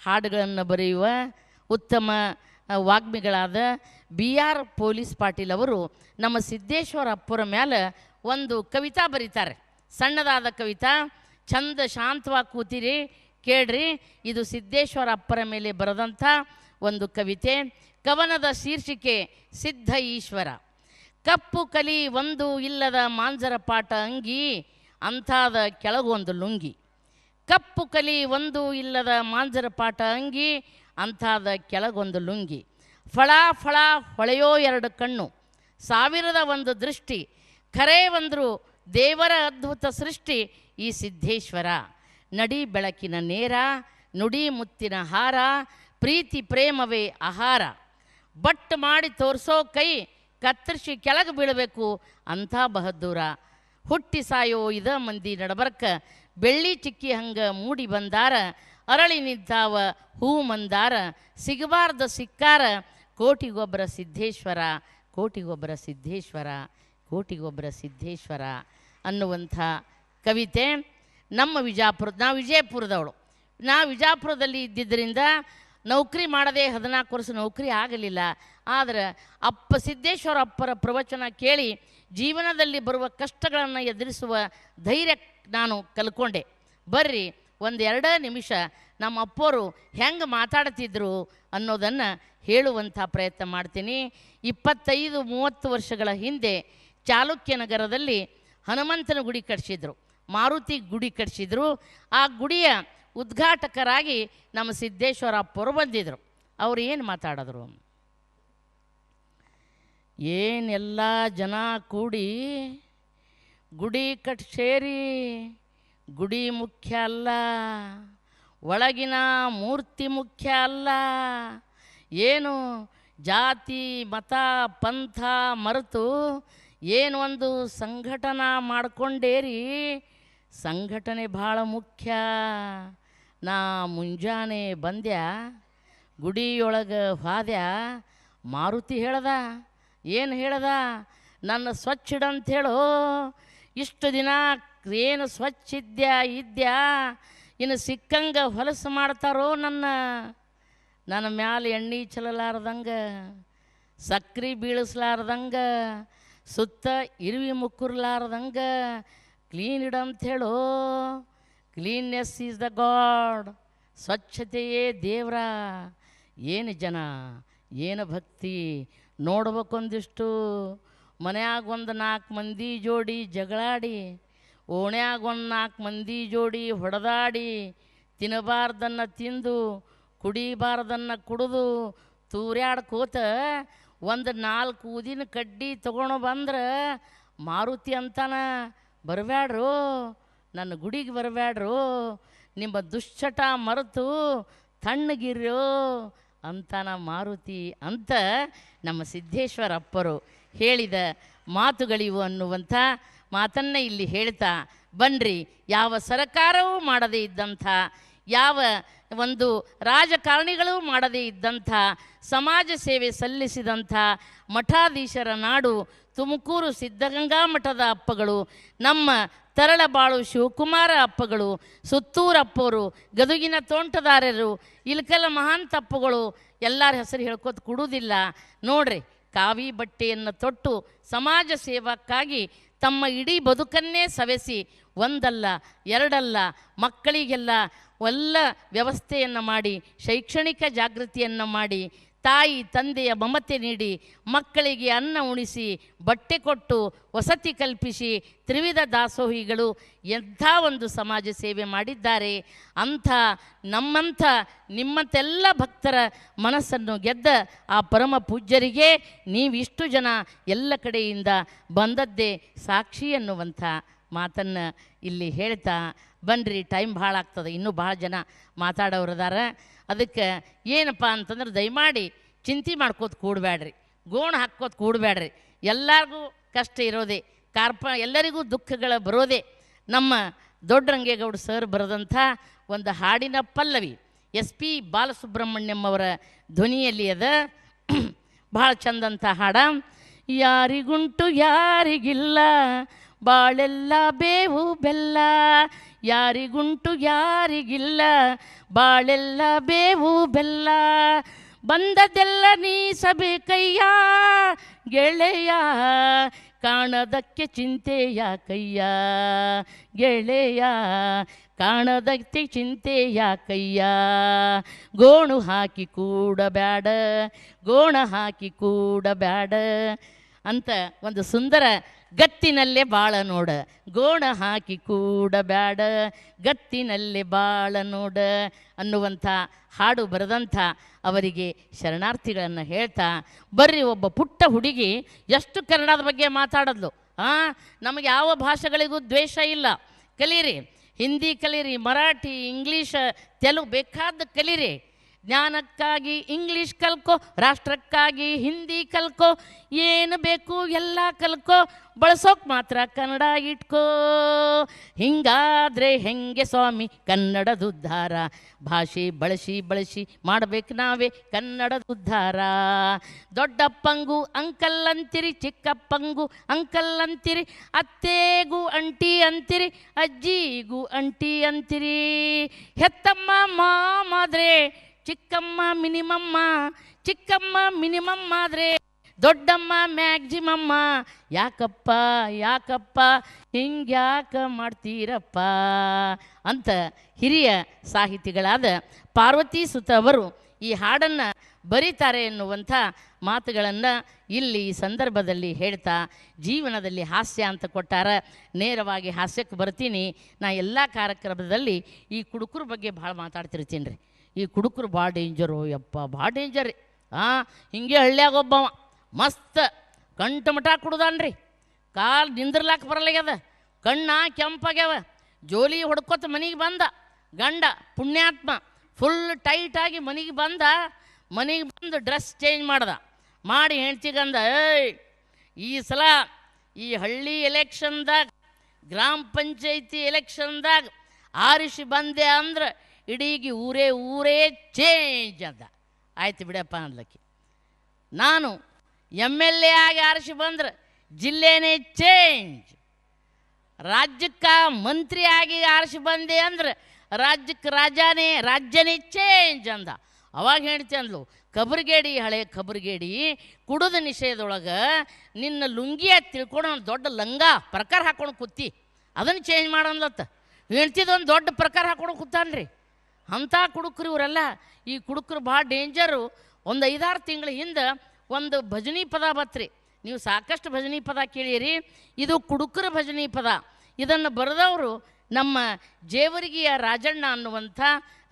ಹಾಡುಗಳನ್ನು ಬರೆಯುವ ಉತ್ತಮ ವಾಗ್ಮಿಗಳಾದ BR ಪೊಲೀಸ್ ಪಾಟೀಲ್ ಅವರು ನಮ್ಮ ಸಿದ್ದೇಶ್ವರ ಅಪ್ಪರ ಮೇಲೆ ಒಂದು ಕವಿತಾ ಬರೀತಾರೆ. ಸಣ್ಣದಾದ ಕವಿತಾ, ಚಂದ ಶಾಂತವಾಗಿ ಕೂತಿರಿ ಕೇಳ್ರಿ. ಇದು ಸಿದ್ದೇಶ್ವರ ಅಪ್ಪರ ಮೇಲೆ ಬರೆದಂಥ ಒಂದು ಕವಿತೆ. ಕವನದ ಶೀರ್ಷಿಕೆ ಸಿದ್ಧ ಈಶ್ವರ. ಕಪ್ಪು ಕಲಿ ಒಂದು ಇಲ್ಲದ ಮಾಂಜರ ಪಾಟ ಅಂಗಿ, ಅಂಥಾದ ಕೆಳಗೊಂದು ಲುಂಗಿ. ಕಪ್ಪು ಕಲಿ ಒಂದು ಇಲ್ಲದ ಮಾಂಜರ ಪಾಟ ಅಂಗಿ, ಅಂಥಾದ ಕೆಳಗೊಂದು ಲುಂಗಿ. ಫಳ ಫಳ ಹೊಳೆಯೋ ಎರಡು ಕಣ್ಣು, ಸಾವಿರದ ಒಂದು ದೃಷ್ಟಿ. ಖರೇ ಬಂದರು ದೇವರ ಅದ್ಭುತ ಸೃಷ್ಟಿ ಈ ಸಿದ್ದೇಶ್ವರ. ನಡಿ ಬೆಳಕಿನ ನೇರ, ನುಡಿ ಮುತ್ತಿನ ಹಾರ, ಪ್ರೀತಿ ಪ್ರೇಮವೇ ಆಹಾರ. ಬಟ್ ಮಾಡಿ ತೋರಿಸೋ ಕೈ, ಕತ್ತರಿಸಿ ಕೆಳಗೆ ಬೀಳಬೇಕು ಅಂಥ ಬಹದ್ದೂರ. ಹುಟ್ಟಿ ಸಾಯೋ ಇದ ಮಂದಿ ನಡಬರ್ಕ, ಬೆಳ್ಳಿ ಚಿಕ್ಕಿ ಹಂಗ ಮೂಡಿ ಬಂದಾರ. ಅರಳಿ ನಿಂತಾವ ಹೂ ಮಂದಾರ, ಸಿಗಬಾರ್ದ ಸಿಕ್ಕಾರ. ಕೋಟಿಗೊಬ್ಬರ ಸಿದ್ದೇಶ್ವರ, ಕೋಟಿಗೊಬ್ಬರ ಸಿದ್ದೇಶ್ವರ, ಕೋಟಿಗೊಬ್ಬರ ಸಿದ್ದೇಶ್ವರ ಅನ್ನುವಂಥ ಕವಿತೆ. ನಮ್ಮ ನಾವು ವಿಜಯಪುರದವಳು. ವಿಜಯಪುರದಲ್ಲಿ ಇದ್ದಿದ್ದರಿಂದ ನೌಕರಿ ಮಾಡದೆ 14 ವರ್ಷ ನೌಕರಿ ಆಗಲಿಲ್ಲ. ಆದರೆ ಸಿದ್ದೇಶ್ವರ ಅಪ್ಪರ ಪ್ರವಚನ ಕೇಳಿ ಜೀವನದಲ್ಲಿ ಬರುವ ಕಷ್ಟಗಳನ್ನು ಎದುರಿಸುವ ಧೈರ್ಯ ನಾನು ಕಲ್ಕೊಂಡೆ. ಬರ್ರಿ ಒಂದು 2 ನಿಮಿಷ ನಮ್ಮ ಅಪ್ಪರು ಹೆಂಗೆ ಮಾತಾಡ್ತಿದ್ರು ಅನ್ನೋದನ್ನು ಹೇಳುವಂಥ ಪ್ರಯತ್ನ ಮಾಡ್ತೀನಿ. 25-30 ವರ್ಷಗಳ ಹಿಂದೆ ಚಾಲುಕ್ಯ ನಗರದಲ್ಲಿ ಹನುಮಂತನ ಗುಡಿ ಕಟ್ಟಿಸಿದ್ರು, ಮಾರುತಿ ಗುಡಿ ಕಟ್ಟಿಸಿದ್ರು. ಆ ಗುಡಿಯ ಉದ್ಘಾಟಕರಾಗಿ ನಮ್ಮ ಸಿದ್ದೇಶ್ವರ ಅಪ್ಪರು ಬಂದಿದ್ದರು. ಅವರು ಏನು ಮಾತಾಡಿದ್ರು, ಏನೆಲ್ಲ ಜನ ಕೂಡಿ ಗುಡಿ ಕಟ್ಸೇರಿ, ಗುಡಿ ಮುಖ್ಯ ಅಲ್ಲ, ಒಳಗಿನ ಮೂರ್ತಿ ಮುಖ್ಯ ಅಲ್ಲ. ಏನು ಜಾತಿ ಮತ ಪಂಥ ಮರೆತು ಏನು ಒಂದು ಸಂಘಟನಾ ಮಾಡ್ಕೊಂಡೇರಿ, ಸಂಘಟನೆ ಭಾಳ ಮುಖ್ಯ. ನಾ ಮುಂಜಾನೆ ಬಂದ್ಯಾ, ಗುಡಿಯೊಳಗೆ ಹೋದ್ಯಾ, ಮಾರುತಿ ಹೇಳ್ದ. ಏನು ಹೇಳ್ದ, ನನ್ನ ಸ್ವಚ್ಛ ಇಡಂತ ಹೇಳು. ಇಷ್ಟು ದಿನ ಏನು ಸ್ವಚ್ಛ ಇದ್ಯಾ, ಇನ್ನು ಸಿಕ್ಕಂಗೆ ಹೊಲಸು ಮಾಡ್ತಾರೋ ನನ್ನ ಮ್ಯಾಲೆ ಎಣ್ಣೆ ಚೆಲ್ಲಲಾರ್ದಂಗೆ, ಸಕ್ರೆ ಬೀಳಿಸ್ಲಾರ್ದಂಗೆ, ಸುತ್ತ ಇರುವಿ ಮುಕ್ಕುರ್ಲಾರ್ದಂಗೆ ಕ್ಲೀನ್ ಇಡಂತ ಹೇಳು. ಕ್ಲೀನ್ನೆಸ್ ಈಸ್ ದ ಗಾಡ್, ಸ್ವಚ್ಛತೆಯೇ ದೇವ್ರ. ಏನು ಜನ, ಏನು ಭಕ್ತಿ ನೋಡ್ಬೇಕೊಂದಿಷ್ಟು. ಮನ್ಯಾಗ ಒಂದು 4 ಮಂದಿ ಜೋಡಿ ಜಗಳಾಡಿ, ಓಣ್ಯಾಗ ಒಂದು 4 ಮಂದಿ ಜೋಡಿ ಹೊಡೆದಾಡಿ, ತಿನ್ನಬಾರ್ದನ್ನು ತಿಂದು ಕುಡಿಬಾರ್ದನ್ನು ಕುಡಿದು ತೂರ್ಯಾಡ್ಕೋತ ಒಂದು 4 ಊದಿನ ಕಡ್ಡಿ ತೊಗೊಂಡು ಬಂದ್ರೆ ಮಾರುತಿ ಅಂತಾನ, ಬರಬ್ಯಾಡ್ರು ನನ್ನ ಗುಡಿಗೆ ಬರಬ್ಯಾಡ್ರು, ನಿಮ್ಮ ದುಶ್ಚಟ ಮರೆತು ತಣ್ಣಗಿರೋ ಅಂತಾನ ಮಾರುತಿ ಅಂತ ನಮ್ಮ ಸಿದ್ದೇಶ್ವರ ಅಪ್ಪರು ಹೇಳಿದ ಮಾತುಗಳಿವು ಅನ್ನುವಂಥ ಮಾತನ್ನು ಇಲ್ಲಿ ಹೇಳ್ತಾ ಬನ್ರಿ. ಯಾವ ಸರಕಾರವೂ ಮಾಡದೇ ಇದ್ದಂಥ, ಯಾವ ಒಂದು ರಾಜಕಾರಣಿಗಳು ಮಾಡದೇ ಇದ್ದಂಥ, ಸಮಾಜ ಸೇವೆ ಸಲ್ಲಿಸಿದಂಥ ಮಠಾಧೀಶರ ನಾಡು ತುಮಕೂರು ಸಿದ್ಧಗಂಗಾ ಮಠದ ಅಪ್ಪಗಳು, ನಮ್ಮ ತರಳಬಾಳು ಶಿವಕುಮಾರ ಅಪ್ಪಗಳು, ಸುತ್ತೂರಪ್ಪವರು, ಗದುಗಿನ ತೋಂಟದಾರರು, ಇಲ್ಕಲ ಮಹಾಂತ ಅಪ್ಪಗಳು, ಎಲ್ಲರ ಹೆಸರು ಹೇಳ್ಕೋತ ಕೊಡುವುದಿಲ್ಲ. ನೋಡ್ರಿ, ಕಾವಿ ಬಟ್ಟೆಯನ್ನು ತೊಟ್ಟು ಸಮಾಜ ಸೇವಕ್ಕಾಗಿ ತಮ್ಮ ಇಡೀ ಬದುಕನ್ನೇ ಸವೆಸಿ ಒಂದಲ್ಲ ಎರಡಲ್ಲ ಮಕ್ಕಳಿಗೆಲ್ಲ ಎಲ್ಲ ವ್ಯವಸ್ಥೆಯನ್ನು ಮಾಡಿ, ಶೈಕ್ಷಣಿಕ ಜಾಗೃತಿಯನ್ನು ಮಾಡಿ, ತಾಯಿ ತಂದೆಯ ಮಮತೆ ನೀಡಿ, ಮಕ್ಕಳಿಗೆ ಅನ್ನ ಉಣಿಸಿ, ಬಟ್ಟೆ ಕೊಟ್ಟು ವಸತಿ ಕಲ್ಪಿಸಿ, ತ್ರಿವಿಧ ದಾಸೋಹಿಗಳು ಎಂಥ ಒಂದು ಸಮಾಜ ಸೇವೆ ಮಾಡಿದ್ದಾರೆ. ಅಂಥ ನಮ್ಮಂಥ ನಿಮ್ಮಂತೆಲ್ಲ ಭಕ್ತರ ಮನಸ್ಸನ್ನು ಗೆದ್ದ ಆ ಪರಮ ಪೂಜ್ಯರಿಗೆ ನೀವಿಷ್ಟು ಜನ ಎಲ್ಲ ಕಡೆಯಿಂದ ಬಂದದ್ದೇ ಸಾಕ್ಷಿ ಅನ್ನುವಂಥ ಮಾತನ್ನು ಇಲ್ಲಿ ಹೇಳ್ತಾ ಬನ್ನಿರಿ. ಟೈಮ್ ಭಾಳ ಆಗ್ತದೆ, ಇನ್ನೂ ಭಾಳ ಜನ ಮಾತಾಡೋರದಾರ. ಅದಕ್ಕೆ ಏನಪ್ಪ ಅಂತಂದ್ರೆ ದಯಮಾಡಿ ಚಿಂತೆ ಮಾಡ್ಕೋತ ಕೂಡಬೇಡ್ರಿ, ಗೋಣು ಹಾಕ್ಕೋತ ಕೂಡಬೇಡ್ರಿ. ಎಲ್ಲರಿಗೂ ಕಷ್ಟ ಇರೋದೇ, ಎಲ್ಲರಿಗೂ ದುಃಖಗಳ ಬರೋದೇ. ನಮ್ಮ ದೊಡ್ಡರಂಗೇಗೌಡ ಸರ್ ಬರೆದಂಥ ಒಂದು ಹಾಡಿನ ಪಲ್ಲವಿ SP ಬಾಲಸುಬ್ರಹ್ಮಣ್ಯಂ ಅವರ ಧ್ವನಿಯಲ್ಲಿ ಅದ, ಭಾಳ ಚಂದಂಥ ಹಾಡ. ಯಾರಿಗುಂಟು ಯಾರಿಗಿಲ್ಲ ಬಾಳೆಲ್ಲ ಬೇವು ಬೆಲ್ಲ, ಯಾರಿಗುಂಟು ಯಾರಿಗಿಲ್ಲ, ಬಾಳೆಲ್ಲ ಬೇವು ಬೆಲ್ಲ. ಬಂದದೆಲ್ಲ ನೀಸಬೇಕಯ್ಯ ಗೆಳೆಯ, ಕಾಣದಕ್ಕೆ ಚಿಂತೆಯ ಕಯ್ಯ ಗೆಳೆಯ, ಕಾಣದಕ್ಕೆ ಚಿಂತೆಯ ಕಯ್ಯ. ಗೋಣು ಹಾಕಿ ಕೂಡಬ್ಯಾಡ, ಗೋಣ ಹಾಕಿ ಕೂಡಬ್ಯಾಡ ಅಂತ ಒಂದು ಸುಂದರ ಗತ್ತಿನಲ್ಲೇ ಬಾಳ ನೋಡ, ಗೋಣ ಹಾಕಿ ಕೂಡಬ್ಯಾಡ ಗತ್ತಿನಲ್ಲೇ ಬಾಳ ನೋಡ ಅನ್ನುವಂಥ ಹಾಡು ಬರೆದಂಥ ಅವರಿಗೆ ಶರಣಾರ್ಥಿಗಳನ್ನು ಹೇಳ್ತಾ, ಬರ್ರಿ ಒಬ್ಬ ಪುಟ್ಟ ಹುಡುಗಿ ಎಷ್ಟು ಕನ್ನಡದ ಬಗ್ಗೆ ಮಾತಾಡದ್ಲು. ನಮಗೆ ಯಾವ ಭಾಷೆಗಳಿಗೂ ದ್ವೇಷ ಇಲ್ಲ, ಕಲೀರಿ, ಹಿಂದಿ ಕಲೀರಿ, ಮರಾಠಿ, ಇಂಗ್ಲೀಷ್, ತೆಲುಗು ಬೇಕಾದ ಕಲೀರಿ. ಜ್ಞಾನಕ್ಕಾಗಿ ಇಂಗ್ಲೀಷ್ ಕಲ್ಕೋ, ರಾಷ್ಟ್ರಕ್ಕಾಗಿ ಹಿಂದಿ ಕಲ್ಕೋ, ಏನು ಬೇಕು ಎಲ್ಲ ಕಲ್ಕೋ, ಬಳಸೋಕೆ ಮಾತ್ರ ಕನ್ನಡ ಇಟ್ಕೋ. ಹಿಂಗಾದ್ರೆ ಹೆಂಗೆ ಸ್ವಾಮಿ ಕನ್ನಡದ ಉದ್ಧಾರ, ಭಾಷೆ ಬಳಸಿ ಬಳಸಿ ಮಾಡಬೇಕು ನಾವೇ ಕನ್ನಡದ ಉದ್ಧಾರ. ದೊಡ್ಡಪ್ಪಂಗೂ ಅಂಕಲ್ ಅಂತಿರಿ, ಚಿಕ್ಕಪ್ಪಂಗೂ ಅಂಕಲ್ ಅಂತಿರಿ, ಅತ್ತೆಗೂ ಅಂಟಿ ಅಂತಿರಿ, ಅಜ್ಜಿಗೂ ಅಂಟಿ ಅಂತಿರಿ. ಹೆತ್ತಮ್ಮ ಮಾಮಾದ್ರೆ ಚಿಕ್ಕಮ್ಮ ಮಿನಿಮಮ್ಮ, ಚಿಕ್ಕಮ್ಮ ಮಿನಿಮಮ್ ಆದರೆ ದೊಡ್ಡಮ್ಮ ಮ್ಯಾಕ್ಸಿಮಮ್ಮ. ಯಾಕಪ್ಪ ಯಾಕಪ್ಪ ಹಿಂಗ್ಯಾಕ ಮಾಡ್ತೀರಪ್ಪ ಅಂತ ಹಿರಿಯ ಸಾಹಿತಿಗಳಾದ ಪಾರ್ವತಿ ಸುತ ಅವರು ಈ ಹಾಡನ್ನು ಬರೀತಾರೆ ಎನ್ನುವಂಥ ಮಾತುಗಳನ್ನು ಇಲ್ಲಿ ಈ ಸಂದರ್ಭದಲ್ಲಿ ಹೇಳ್ತಾ, ಜೀವನದಲ್ಲಿ ಹಾಸ್ಯ ಅಂತ ಕೊಟ್ಟಾರ, ನೇರವಾಗಿ ಹಾಸ್ಯಕ್ಕೆ ಬರ್ತೀನಿ. ನಾ ಎಲ್ಲ ಕಾರ್ಯಕ್ರಮದಲ್ಲಿ ಈ ಕುಡುಕರ ಬಗ್ಗೆ ಭಾಳ ಮಾತಾಡ್ತಿರ್ತೀನಿ ರೀ. ಈ ಕುಡುಕರು ಭಾಳ ಡೇಂಜರು, ಯಪ್ಪ ಭಾಳ ಡೇಂಜರ್ ರೀ. ಹಿಂಗೆ ಹಳ್ಳಿಯಾಗ ಒಬ್ಬವ ಮಸ್ತ್ ಕಂಠಮಠ ಕುಡ್ದಾನ್ರಿ, ಕಾಲು ನಿಂದ್ರಲಾಕ ಬರಲಾಗ್ಯದ, ಕಣ್ಣ ಕೆಂಪಾಗ್ಯಾವ, ಜೋಲಿ ಹೊಡ್ಕೊತ ಮನೆಗೆ ಬಂದ ಗಂಡ ಪುಣ್ಯಾತ್ಮ, ಫುಲ್ ಟೈಟಾಗಿ ಮನೆಗೆ ಬಂದು ಡ್ರೆಸ್ ಚೇಂಜ್ ಮಾಡಿ ಹೆಂಡ್ತಿಗಂದ, ಏಯ್ ಈ ಸಲ ಈ ಹಳ್ಳಿ ಎಲೆಕ್ಷನ್ದಾಗ, ಗ್ರಾಮ ಪಂಚಾಯಿತಿ ಎಲೆಕ್ಷನ್ದಾಗ ಆರಿಸಿ ಬಂದೆ ಅಂದ್ರೆ ಇಡೀಗಿ ಊರೇ ಚೇಂಜ್ ಅಂದ. ಆಯ್ತು ಬಿಡಪ್ಪ ಅಂದ್ಲಕ್ಕಿ. ನಾನು MLA ಆಗಿ ಆರಿಸಿ ಬಂದ್ರೆ ಜಿಲ್ಲೆನೇ ಚೇಂಜ್, ರಾಜ್ಯಕ್ಕೆ ಮಂತ್ರಿ ಆಗಿ ಆರಿಸಿ ಬಂದೆ ಅಂದ್ರೆ ರಾಜ್ಯಕ್ಕೆ ರಾಜ್ಯನೇ ಚೇಂಜ್ ಅಂದ. ಅವಾಗ ಹೇಳ್ತಿ ಅಂದ್ಲು, ಕಬರ್ಗೇಡಿ, ಹಳೆ ಕಬರ್ಗೇಡಿ, ಕುಡಿದ ನಿಷೇಧದೊಳಗೆ ನಿನ್ನ ಲುಂಗಿ ತಿಳ್ಕೊಂಡು ಒಂದು ದೊಡ್ಡ ಲಂಗ ಪ್ರಕಾರ ಹಾಕೊಂಡು ಕೂತಿ, ಅದನ್ನು ಚೇಂಜ್ ಮಾಡಂದ್ಲತ್ತ. ಹೇಳ್ತಿದ್ದೊಂದು ದೊಡ್ಡ ಪ್ರಕಾರ ಹಾಕೊಂಡು ಕೂತಾನ್ರಿ. ಅಂಥ ಕುಡುಕರು ಇವರೆಲ್ಲ. ಈ ಕುಡುಕರು ಭಾಳ ಡೇಂಜರು. ಒಂದು 5-6 ತಿಂಗಳ ಹಿಂದೆ ಒಂದು ಭಜನಿ ಪದ ಬತ್ರಿ, ನೀವು ಸಾಕಷ್ಟು ಭಜನಿ ಪದ ಕೇಳಿರಿ. ಇದು ಕುಡುಕರ ಭಜನಿ ಪದ. ಇದನ್ನು ಬರೆದವರು ನಮ್ಮ ಜೇವರ್ಗಿಯ ರಾಜಣ್ಣ ಅನ್ನುವಂಥ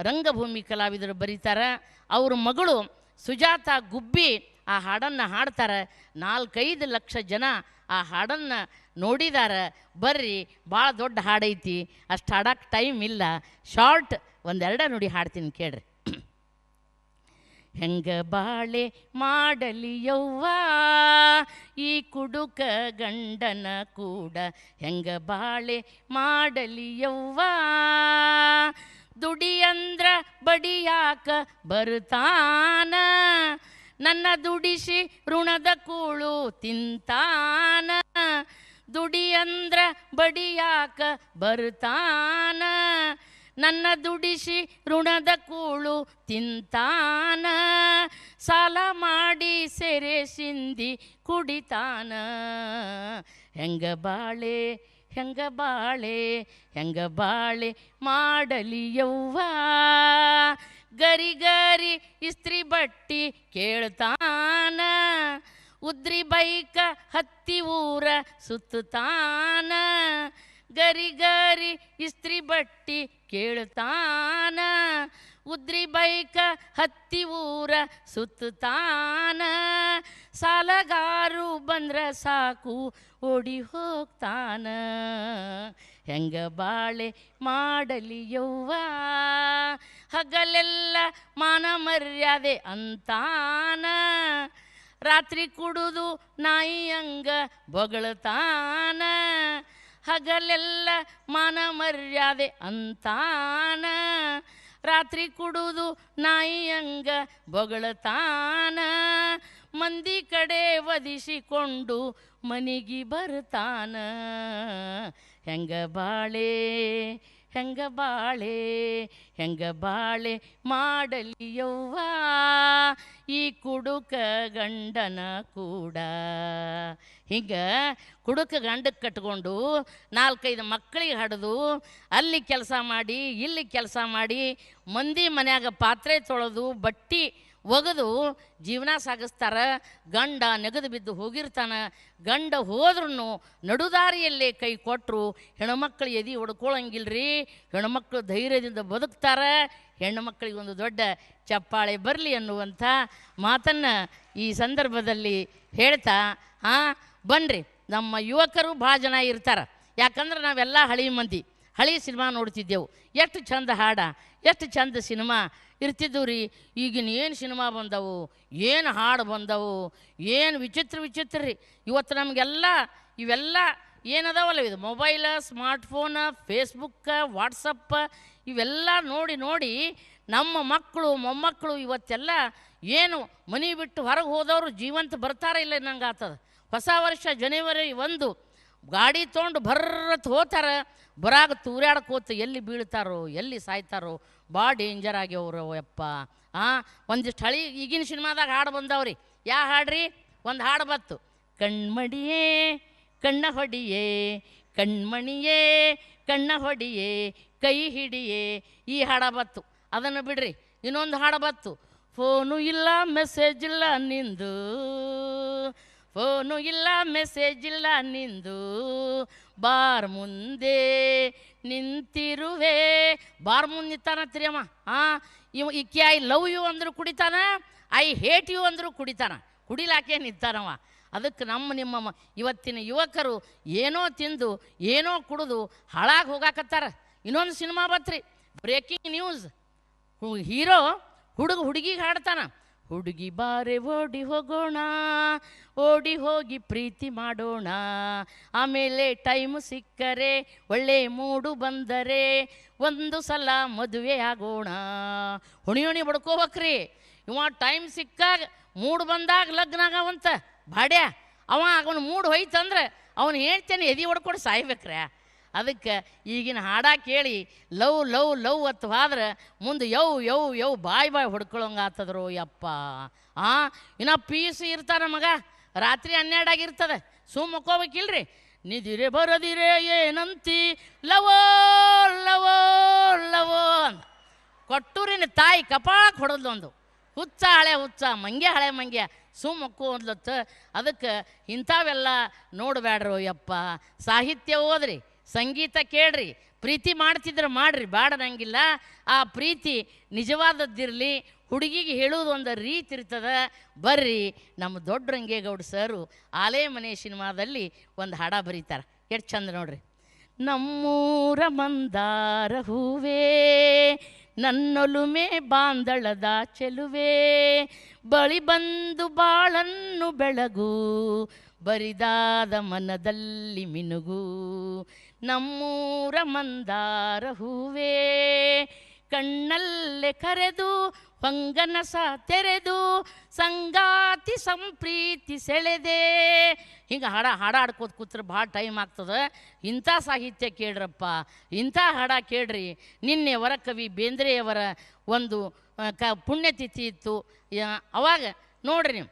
ರಂಗಭೂಮಿ ಕಲಾವಿದರು ಬರೀತಾರೆ. ಅವ್ರ ಮಗಳು ಸುಜಾತ ಗುಬ್ಬಿ ಆ ಹಾಡನ್ನು ಹಾಡ್ತಾರೆ. 4-5 ಲಕ್ಷ ಜನ ಆ ಹಾಡನ್ನು ನೋಡಿದ್ದಾರೆ. ಬರ್ರಿ, ಭಾಳ ದೊಡ್ಡ ಹಾಡೈತಿ, ಅಷ್ಟು ಹಾಡಕ್ಕೆ ಟೈಮ್ ಇಲ್ಲ, ಶಾರ್ಟ್ ಒಂದೆರಡ ನುಡಿ ಹಾಡ್ತೀನಿ ಕೇಳ್ರಿ. ಹೆಂಗ ಬಾಳೆ ಮಾಡಲಿ ಯವ್ವ ಈ ಕುಡುಕ ಗಂಡನ ಕೂಡ, ಹೆಂಗ ಬಾಳೆ ಮಾಡಲಿ ಯವ್ವ ದುಡಿಯಂದ್ರ ಬಡಿಯಾಕ ಬರ್ತಾನ, ನನ್ನ ದುಡಿಸಿ ಋಣದ ಕೂಳು ತಿಂತಾನ, ದುಡಿಯಂದ್ರ ಬಡಿಯಾಕ ಬರ್ತಾನ, ನನ್ನ ದುಡಿಸಿ ಋಣದ ಕೂಳು ತಿಂತಾನ, ಸಾಲ ಮಾಡಿ ಸೆರೆ ಸಿಂದಿ ಕುಡಿತಾನ, ಹೆಂಗ ಬಾಳೆ ಹೆಂಗ ಬಾಳೆ ಹೆಂಗ ಬಾಳೆ ಮಾಡಲಿ ಯವ್ವ ಗರಿ ಗರಿ ಇಸ್ತ್ರಿ ಬಟ್ಟಿ ಕೇಳ್ತಾನ, ಉದ್ರಿ ಬೈಕ ಹತ್ತಿ ಊರ ಸುತ್ತಾನ, ಗರಿ ಗರಿ ಇಸ್ತ್ರಿ ಬಟ್ಟಿ ಕೇಳ್ತಾನ, ಉದ್ರಿ ಬೈಕ ಹತ್ತಿ ಊರ ಸುತ್ತಾನ, ಸಾಲಗಾರು ಬಂದ್ರ ಸಾಕು ಓಡಿ ಹೋಗ್ತಾನ, ಹೆಂಗ ಬಾಳೆ ಮಾಡಲಿ ಯವ್ವ ಹಗಲೆಲ್ಲ ಮಾನ ಮರ್ಯಾದೆ ಅಂತಾನ, ರಾತ್ರಿ ಕುಡುದು ನಾಯಿಯಂಗ ಬೊಗಳತಾನ, ಹಗಲೆಲ್ಲ ಮಾನ ಮರ್ಯಾದೆ ಅಂತಾನ, ರಾತ್ರಿ ಕುಡುದು ನಾಯಿಯಂಗ ಬೊಗಳತಾನ, ಮಂದಿ ಕಡೆ ವಧಿಸಿಕೊಂಡು ಮನಿಗೆ ಬರ್ತಾನ. ಹೆಂಗ ಬಾಳೆ ಹೆಂಗ ಬಾಳೆ ಹೆಂಗ ಬಾಳೆ ಮಾಡಲಿ ಯವ್ವ ಈ ಕುಡುಕ ಗಂಡನ ಕೂಡ. ಹಿಂಗೆ ಕುಡುಕ ಗಂಡಕ್ಕೆ ಕಟ್ಕೊಂಡು 4-5 ಮಕ್ಕಳಿಗೆ ಹಡಿದು ಅಲ್ಲಿ ಕೆಲಸ ಮಾಡಿ ಇಲ್ಲಿ ಕೆಲಸ ಮಾಡಿ ಮಂದಿ ಮನ್ಯಾಗ ಪಾತ್ರೆ ತೊಳೆದು ಬಟ್ಟಿ ಒಗೆದು ಜೀವನ ಸಾಗಿಸ್ತಾರ. ಗಂಡ ನೆಗೆದು ಬಿದ್ದು ಹೋಗಿರ್ತಾನೆ. ಗಂಡ ಹೋದ್ರೂ ನಡುದಾರಿಯಲ್ಲೇ ಕೈ ಕೊಟ್ಟರು ಹೆಣ್ಮಕ್ಳು ಎದೆ ಹೊಡ್ಕೊಳ್ಳಂಗಿಲ್ರಿ. ಹೆಣ್ಮಕ್ಳು ಧೈರ್ಯದಿಂದ ಬದುಕ್ತಾರೆ. ಹೆಣ್ಣುಮಕ್ಕಳಿಗೆ ಒಂದು ದೊಡ್ಡ ಚಪ್ಪಾಳೆ ಬರಲಿ ಅನ್ನುವಂಥ ಮಾತನ್ನು ಈ ಸಂದರ್ಭದಲ್ಲಿ ಹೇಳ್ತಾ ಬನ್ನಿರಿ, ನಮ್ಮ ಯುವಕರು ಭಾಳ ಜನ ಇರ್ತಾರೆ. ಯಾಕಂದ್ರೆ ನಾವೆಲ್ಲ ಹಳಿ ಮಂದಿ, ಹಳಿ ಸಿನಿಮಾ ನೋಡ್ತಿದ್ದೆವು. ಎಷ್ಟು ಚಂದ ಹಾಡ, ಎಷ್ಟು ಚಂದ ಸಿನಿಮಾ ಇರ್ತಿದ್ದವು ರೀ. ಈಗಿನ ಏನು ಸಿನಿಮಾ ಬಂದವು, ಏನು ಹಾಡು ಬಂದವು, ಏನು ವಿಚಿತ್ರ ವಿಚಿತ್ರ ರೀ. ಇವತ್ತು ನಮಗೆಲ್ಲ ಇವೆಲ್ಲ ಏನದಾವಲ್ಲ, ಇದು ಮೊಬೈಲ, ಸ್ಮಾರ್ಟ್ಫೋನ, ಫೇಸ್ಬುಕ್ಕ, ವಾಟ್ಸಪ್ಪ ಇವೆಲ್ಲ ನೋಡಿ ನೋಡಿ ನಮ್ಮ ಮಕ್ಕಳು ಮೊಮ್ಮಕ್ಕಳು ಇವತ್ತೆಲ್ಲ ಏನು ಮನೆ ಬಿಟ್ಟು ಹೊರಗೆ ಹೋದವರು ಜೀವಂತ ಬರ್ತಾರ ಇಲ್ಲ ನಂಗೆ ಆಗ್ತದೆ. ಹೊಸ ವರ್ಷ ಜನವರಿ 1 ಗಾಡಿ ತೊಗೊಂಡು ಬರ್ರತ್ ಹೋಗ್ತಾರೆ. ಬರಾಗ ತೂರ್ಯಾಡ್ಕೋತ ಎಲ್ಲಿ ಬೀಳ್ತಾರೋ ಎಲ್ಲಿ ಸಾಯ್ತಾರೋ ಭಾಳ ಡೇಂಜರ್ ಆಗ್ಯವ್ರು ಯಪ್ಪ. ಒಂದಿಷ್ಟು ಹಳಿ ಈಗಿನ ಸಿನಿಮಾದಾಗ ಹಾಡು ಬಂದವ್ರಿ. ಯಾ ಹಾಡ್ರಿ? ಒಂದು ಹಾಡು ಬತ್ತು, ಕಣ್ಮಣಿಯೇ ಕಣ್ಣ ಹೊಡಿಯೇ ಕಣ್ಮಣಿಯೇ ಕಣ್ಣ ಹೊಡಿಯೇ ಕೈ ಹಿಡಿಯೇ, ಈ ಹಾಡ ಬತ್ತು. ಅದನ್ನು ಬಿಡ್ರಿ. ಇನ್ನೊಂದು ಹಾಡು ಬತ್ತು, ಫೋನು ಇಲ್ಲ ಮೆಸೇಜ್ ಇಲ್ಲ ನಿಂದು, ಫೋನು ಇಲ್ಲ ಮೆಸೇಜ್ ಇಲ್ಲ ನಿಂದು, ಬಾರ್ ಮುಂದೆ ನಿಂತಿರುವೆ. ಬಾರ್ ಮುಂದೆ ನಿಂತಾನತ್ರಿ ಅಮ್ಮ. ಈಕೆ ಐ ಲವ್ ಯು ಅಂದರೂ ಕುಡಿತಾನ, ಐ ಹೇಟ್ ಯು ಅಂದರೂ ಕುಡಿತಾನ. ಕುಡಿಲಾಕೆ ನಿಂತಾನವ. ಅದಕ್ಕೆ ನಿಮ್ಮ ಇವತ್ತಿನ ಯುವಕರು ಏನೋ ತಿಂದು ಏನೋ ಕುಡಿದು ಹಾಳಾಗಿ ಹೋಗಾಕತ್ತಾರ. ಇನ್ನೊಂದು ಸಿನಿಮಾ ಬತ್ರಿ, ಬ್ರೇಕಿಂಗ್ ನ್ಯೂಸ್. ಹೀರೋ ಹುಡುಗಿಗೆ ಹಾಡ್ತಾನ, ಹುಡುಗಿ ಬಾರೆ ಓಡಿ ಹೋಗೋಣ, ಓಡಿ ಹೋಗಿ ಪ್ರೀತಿ ಮಾಡೋಣ, ಆಮೇಲೆ ಟೈಮು ಸಿಕ್ಕರೆ ಒಳ್ಳೆ ಮೂಡು ಬಂದರೆ ಒಂದು ಸಲ ಮದುವೆ ಆಗೋಣ. ಹುಣಿ ಬಡ್ಕೋಬೇಕ್ರಿ. ಇವ ಟೈಮ್ ಸಿಕ್ಕಾಗ ಮೂಡು ಬಂದಾಗ ಲಗ್ನ ಆಗವಂತ ಬಾಡ್ಯ. ಅವನ ಮೂಡು ಹೋಯ್ತಂದ್ರೆ ಅವನು ಹೇಳ್ತೇನೆ ಎದೆ ಹೊಡ್ಕೊಂಡು ಸಾಯ್ಬೇಕ್ರೆ. ಅದಕ್ಕೆ ಈಗಿನ ಹಾಡ ಕೇಳಿ ಲವ್ ಲವ್ ಲವ್ ಅತ್ತು ಹೋದ್ರೆ ಮುಂದೆ ಯವ್ ಬಾಯ್ ಹೊಡ್ಕೊಳಂಗೆ ಆತದ್ರು ಯಪ್ಪ. ಇನ್ನು ಪೀಸ್ ಇರ್ತಾರ ಮಗ, ರಾತ್ರಿ 12 ಆಗಿರ್ತದೆ, ಮಕ್ಕೋಬೇಕಿಲ್ರಿ. ನಿದಿರೆ ಬರದಿರೆ ಏನಂತಿ ಲವೋ ಲವೋ ಲವೋ ಅಂತ ಕೊಟ್ಟೂರಿನ ತಾಯಿ ಕಪಾಳಕ್ಕೆ ಹೊಡೆದೊಂದು ಹುಚ್ಚ ಹಳೆ ಹುಚ್ಚ ಮಂಗ್ಯ ಹಳೆ ಮಂಗ್ಯ ಮಕ್ಕು ಅಂದ್ಲತ್ತ. ಅದಕ್ಕೆ ಇಂಥವೆಲ್ಲ ನೋಡಬೇಡ್ರು ಯಪ್ಪ. ಸಾಹಿತ್ಯ ಓದ್ರಿ, ಸಂಗೀತ ಕೇಳ್ರಿ, ಪ್ರೀತಿ ಮಾಡ್ತಿದ್ರೆ ಮಾಡ್ರಿ, ಬಾಡದಂಗಿಲ್ಲ. ಆ ಪ್ರೀತಿ ನಿಜವಾದದ್ದಿರಲಿ. ಹುಡುಗಿಗೆ ಹೇಳೋದು ಒಂದು ರೀತಿ ಇರ್ತದೆ. ಬರ್ರಿ, ನಮ್ಮ ದೊಡ್ಡ ರಂಗೇಗೌಡ ಸರು ಆಲೇ ಮನೆ ಸಿನಿಮಾದಲ್ಲಿ ಒಂದು ಹಾಡ ಬರೀತಾರೆ, ಎಷ್ಟು ಚಂದ ನೋಡ್ರಿ. ನಮ್ಮೂರ ಮಂದಾರ ಹೂವೇ ನನ್ನೊಲುಮೆ ಬಾಂದಳದ ಚೆಲುವೆ, ಬಳಿ ಬಂದು ಬಾಳನ್ನು ಬೆಳಗು, ಬರಿದಾದ ಮನದಲ್ಲಿ ಮಿನುಗು. ನಮ್ಮೂರ ಮಂದಾರ ಹೂವೇ ಕಣ್ಣಲ್ಲೇ ಕರೆದು ಹೊಂಗನಸ ತೆರೆದು ಸಂಗಾತಿ ಸಂಪ್ರೀತಿ ಸೆಳೆದೆ. ಹಿಂಗೆ ಹಾಡಾಡ್ಕೋತ ಕೂತ್ರೆ ಭಾಳ ಟೈಮ್ ಆಗ್ತದೆ. ಇಂಥ ಸಾಹಿತ್ಯ ಕೇಳ್ರಪ್ಪ, ಇಂಥ ಹಾಡ ಕೇಳ್ರಿ. ನಿನ್ನೆ ವರಕವಿ ಬೇಂದ್ರೆಯವರ ಒಂದು ಪುಣ್ಯತಿಥಿ ಇತ್ತು. ಅವಾಗ ನೋಡ್ರಿ ನೀವು,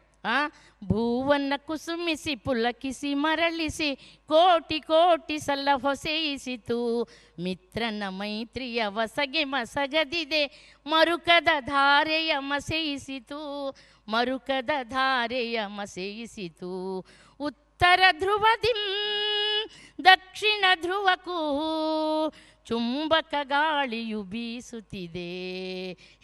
ಭೂವನ್ನ ಕುಸುಮಿಸಿ ಪುಲಕಿಸಿ ಮರಳಿಸಿ ಕೋಟಿ ಕೋಟಿ ಸಲ ಹೊಸೆಯಿಸಿತು, ಮಿತ್ರನ ಮೈತ್ರಿಯ ವಸಗೆ ಮಸಗದಿದೆ, ಮರುಕದ ಧಾರೆಯ ಮಸೆಯಿಸಿತು, ಮರುಕದ ಧಾರೆಯ ಮಸೆಯಿಸಿತು. ಉತ್ತರ ಧ್ರುವದಿಂ ದಕ್ಷಿಣ ಧ್ರುವಕ್ಕೂ ಚುಂಬಕ ಗಾಳಿಯು ಬೀಸುತ್ತಿದೆ.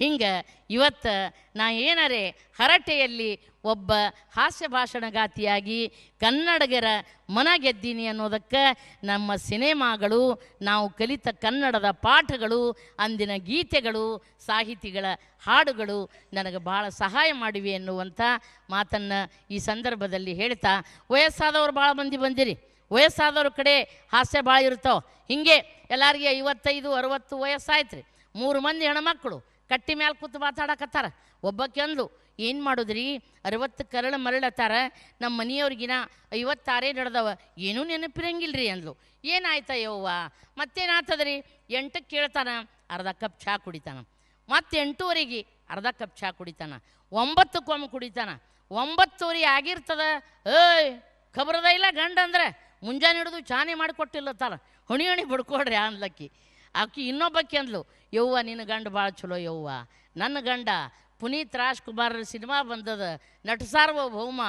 ಹಿಂಗೆ ಇವತ್ತು ನಾ ಏನರೇ ಹರಟೆಯಲ್ಲಿ ಒಬ್ಬ ಹಾಸ್ಯ ಭಾಷಣಗಾತಿಯಾಗಿ ಕನ್ನಡಿಗರ ಮನ ಗೆದ್ದೀನಿ ಅನ್ನೋದಕ್ಕೆ ನಮ್ಮ ಸಿನಿಮಾಗಳು, ನಾವು ಕಲಿತ ಕನ್ನಡದ ಪಾಠಗಳು, ಅಂದಿನ ಗೀತೆಗಳು, ಸಾಹಿತಿಗಳ ಹಾಡುಗಳು ನನಗೆ ಭಾಳ ಸಹಾಯ ಮಾಡಿವೆ ಎನ್ನುವಂಥ ಮಾತನ್ನು ಈ ಸಂದರ್ಭದಲ್ಲಿ ಹೇಳ್ತಾ, ವಯಸ್ಸಾದವರು ಭಾಳ ಮಂದಿ ಬಂದಿರಿ. ವಯಸ್ಸಾದವ್ರ ಕಡೆ ಹಾಸ್ಯ ಭಾಳ ಇರ್ತಾವೆ. ಹಿಂಗೆ ಎಲ್ಲರಿಗೆ 55-60 ವಯಸ್ಸಾಯ್ತು ರೀ. 3 ಮಂದಿ ಹೆಣ್ಮಕ್ಳು ಕಟ್ಟಿ ಮೇಲೆ ಕೂತು ಮಾತಾಡಕತ್ತಾರ. ಒಬ್ಬಕ್ಕೆ ಅಂದ್ಲು, ಏನು ಮಾಡೋದ್ರಿ 60 ಕರಳು ಮರಳತ್ತಾರ, ನಮ್ಮ ಮನೆಯವ್ರಿಗಿನ 56 ನಡೆದವ, ಏನೂ ನೆನಪಿರಂಗಿಲ್ಲ ರೀ ಅಂದ್ಲು. ಏನಾಯ್ತ ಯವ್ವ? ಮತ್ತೇನಾಗ್ತದ್ರಿ? 8ಕ್ಕೆ ಕೇಳ್ತಾನ, ಅರ್ಧ ಕಪ್ ಚಹಾ ಕುಡಿತಾನ. ಮತ್ತು 8:15 ಅರ್ಧ ಕಪ್ ಚಹಾ ಕುಡಿತಾನ. 9ಕ್ಕೊಮ್ಮೆ ಕುಡಿತಾನ. 9:30 ಆಗಿರ್ತದ. ಏಯ್ ಖಬರದ ಇಲ್ಲ ಗಂಡ ಅಂದ್ರೆ ಮುಂಜಾನೆ ಹಿಡಿದು ಚಾನೆ ಮಾಡಿಕೊಟ್ಟಿಲ್ಲತ್ತಾರ, ಹೊಣಿ ಬಿಡ್ಕೊಡ್ರಿ ಅಂದ್ಲಕ್ಕಿ. ಆಕಿ ಇನ್ನೊಬ್ಬಕ್ಕಿ ಅಂದ್ಲು, ಯವ್ವ ನಿನ್ನ ಗಂಡ ಭಾಳ ಚಲೋ ಯವ್ವ, ನನ್ನ ಗಂಡ ಪುನೀತ್ ರಾಜ್ಕುಮಾರ್ ಸಿನಿಮಾ ಬಂದದ, ನಟ ಸಾರ್ವಭೌಮ